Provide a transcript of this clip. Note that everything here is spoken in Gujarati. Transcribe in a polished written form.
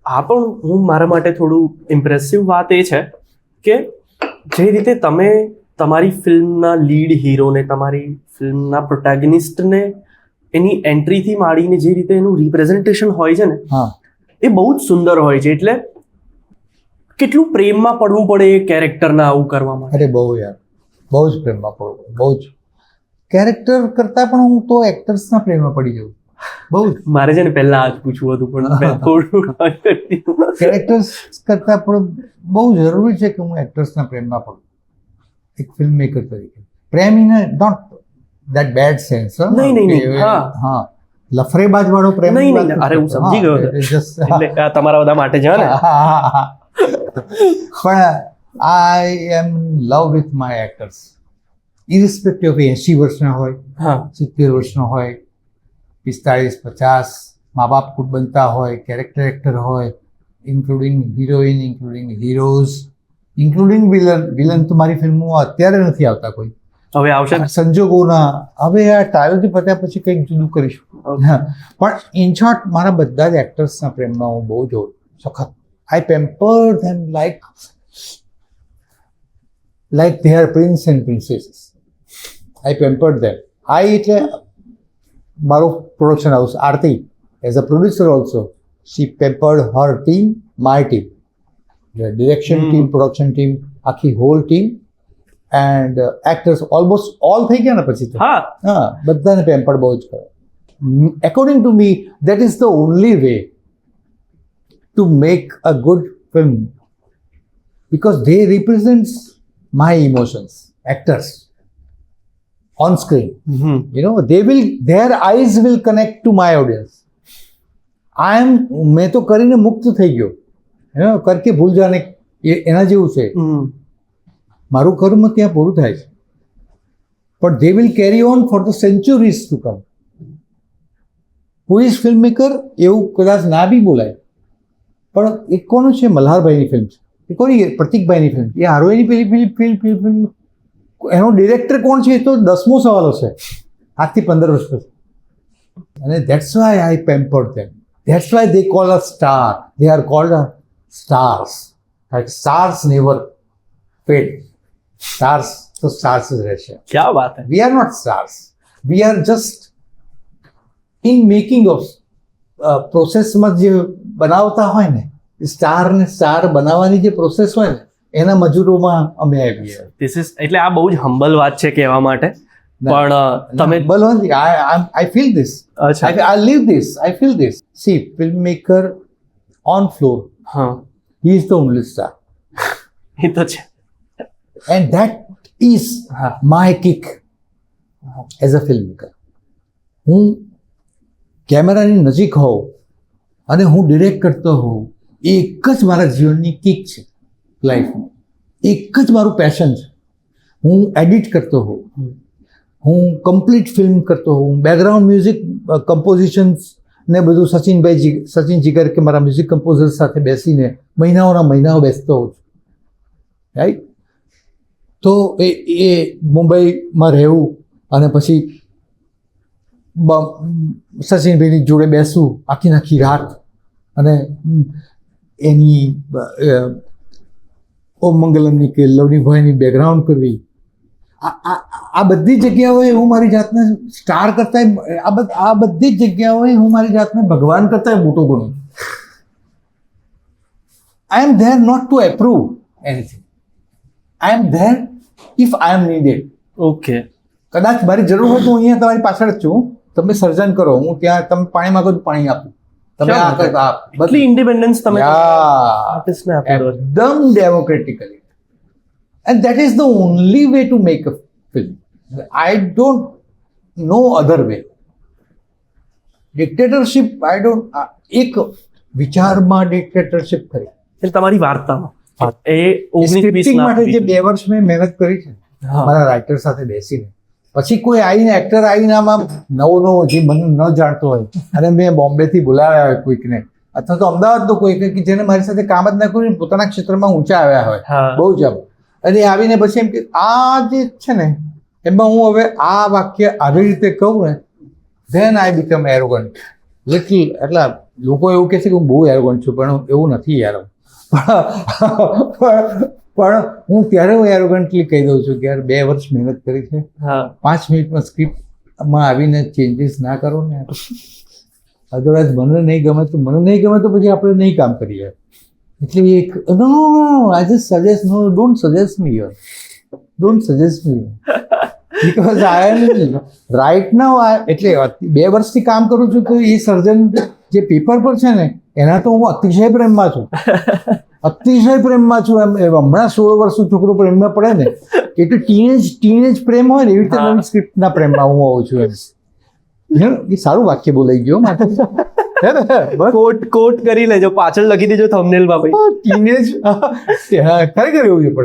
આ પણ હું મારા માટે થોડું ઇમ્પ્રેસિવ વાત એ છે કે જે રીતે તમે તમારી ફિલ્મના લીડ હીરોને, તમારી ફિલ્મના પ્રોટેગનિસ્ટને એની એન્ટ્રીથી માંડીને જે રીતે એનું રિપ્રેઝન્ટેશન હોય છે ને, એ બહુ જ સુંદર હોય છે. એટલે કેટલું પ્રેમમાં પડવું પડે એ કેરેક્ટરના આવું કરવામાં. અરે બહુ યાર, બહુ જ પ્રેમમાં પડવું, બહુ જ. કેરેક્ટર કરતાં પણ હું તો એક્ટર્સના પ્રેમમાં પડી જાઉં બહુ જ. મારે છે ને પહેલા આ જ પૂછવું હતું, પણ મેં થોડું કેરેક્ટર્સ કરતાં પણ બહુ જરૂરી છે કે હું એક્ટર્સના પ્રેમમાં પડું એક ફિલ્મ મેકર તરીકે. પ્રેમ in not that bad sense. નહીં. હા, લફરેબાજ વાળો પ્રેમ નહીં. અરે હું સમજી ગયો એટલે આ તમારા બધા માટે છે ને. પણ I am love with my actors, irrespective of 80 વર્ષના હોય, 70 વર્ષના હોય, 45, 50, મા બાપ ખુદ બનતા હોય, કેરેક્ટર એક્ટર હોય, including heroine, including heroes, including villain તો મારી ફિલ્મોમાં અત્યારે નથી આવતા કોઈ. હવે આવશે સંજોગોના. હવે આ ટ્રાયલથી પત્યા પછી કંઈક જુદું કરીશું. પણ ઇન શોર્ટ મારા બધા જ એક્ટર્સના પ્રેમમાં હું બહુ જ સખત. I pamper them like they are prince and princesses. I pampered them. એટલે મારું production house Aarti, as a producer also, she pampered her team, my team, the direction team, production team, આખી whole team and actors almost all થઈ ગયા ને પછી તો. હા, બધાને પેમ્પર્ડ બહુ જ કરે. According to me that is the only way to make a good film, because they represents my emotions, actors on screen. Their eyes will connect to my audience. मैं तो કરીને મુક્ત થઈ ગયો, કરકે ભૂલ જાને એના જેવું છે. મારું કર્મ ત્યાં પૂરું થાય છે, પણ they will carry on for the centuries to come. Who is filmmaker એવું કદાચ ના બી બોલાય, પણ એક કોનું છે, મલ્હારભાઈની ફિલ્મ છે, એ કોની, પ્રતિકભાઈની ફિલ્મ, એ હારોઈની પેલી ફિલ્મ, એનો ડિરેક્ટર કોણ છે એ તો 10મો સવાલ હશે આજથી 15 વર્ષ પછી. અને that's why I pampered them. That's why they call a star. They are called a stars. Stars never fade. Stars તો સ્ટાર્સ જ રહેશે. ક્યા વાત હે. We are not stars, we are just in making of પ્રોસેસમાં જે બનાવતા હોય ને, સ્ટારને સ્ટાર બનાવવાની જે પ્રોસેસ હોય ને, એના મજૂરોમાં અમે આવીએ. એટલે આ બહુ જ હમ્બલ વાત છે કહેવા માટે. પણ તમે I feel this, I live this, I feel this. See, film maker on floor, he is the only star. એ તો છે. And that is my kick as a film maker. હું કેમેરાની નજીક હોઉં અને હું ડિરેક્ટ કરતો હોઉં, એક જ મારા જીવનની કિક છે લાઈફમાં. એક જ મારું પેશન છે. હું એડિટ કરતો હોઉં, હું કમ્પ્લીટ ફિલ્મ કરતો હોઉં, બેકગ્રાઉન્ડ મ્યુઝિક કમ્પોઝિશન્સ ને બધું સચિન જીગર કે મારા મ્યુઝિક કમ્પોઝર સાથે બેસીને મહિનાઓના મહિનાઓ બેસતો હોઉં છું, રાઈટ. તો એ મુંબઈમાં રહેવું અને પછી સચિનભાઈની જોડે બેસવું આખી રાત અને એની ઓમ મંગલમની કે લવનીભાઈની બેકગ્રાઉન્ડ કરવી, આ બધી જગ્યાઓએ હું મારી જાતને સ્ટાર કરતાં, આ બધી જ જગ્યાઓએ હું મારી જાતને ભગવાન કરતાં મોટો ગણું. I am there not to approve anything, I am there if I am needed. Okay, કદાચ મારી જરૂર હોય તો હું અહીંયા તમારી પાછળ જ છું. તમે સર્જન કરો, હું ત્યાં, તમે પાણી માંગો તો પાણી આપું. તમે બધી ઇન્ડિપેન્ડન્સ તમે એકદમ democratically. And that is the only way to make a film. I don't know other way. Dictatorship I don't. એક વિચારમાં ડિક્ટેટરશિપ કરી. એટલે તમારી વાર્તામાં એ સ્ક્રિપ્ટિંગ માટે જે 2 વર્ષ મેં મહેનત કરી છે મારા રાઇટર સાથે બેસીને, પછી કોઈ આવીને એક્ટર આવીને આમાં નવો જે મને ન જાણતો હોય અને મેં બોમ્બેથી બોલાવ્યા હોય કોઈકને, અથવા તો અમદાવાદનો કોઈ કે જેને મારી સાથે કામ જ ના કર્યું, પોતાના ક્ષેત્રમાં ઊંચા આવ્યા હોય બહુ જ, અને આવીને પછી એમ કે આ જે છે ને એમાં હું હવે આ વાક્ય આવી રીતે કહું ને, than I become arrogant. Little એટલે લોકો એવું કહે છે કે હું બહુ એરોગન્ટ છું, પણ એવું નથી યાર. પણ હું ત્યારે હું એરોગન્ટલી કહી દઉં છું કે યાર 2 વર્ષ મહેનત કરી છે, હા 5 મિનિટમાં સ્ક્રિપ્ટમાં આવીને ચેન્જીસ ના કરો ને. અદરવાઇઝ મને નહીં ગમે તો પછી આપણે નહીં કામ કરીએ. એટલે એક no I just suggest no don't suggest me યર, don't suggest me because I am right now એટલે 2 વર્ષથી કામ કરું છું તો એ સર્જન જે પેપર પર છે ને એના તો હું અતિશય પ્રેમમાં છું. એમ હમણાં 16 વર્ષનો છોકરો પ્રેમમાં પડે ને એટલે ટીનેજ પ્રેમ હોય ને એવી રીતે નવી સ્ક્રિપ્ટના પ્રેમમાં હું હોઉં છું. એ સારું વાક્ય બોલાઈ ગયો માટે. કોટ કરી લેજો, પાછળ લખી દેજો થંબનેલમાં ભાઈ. ટીનેજ ખરેખર એવું પડે.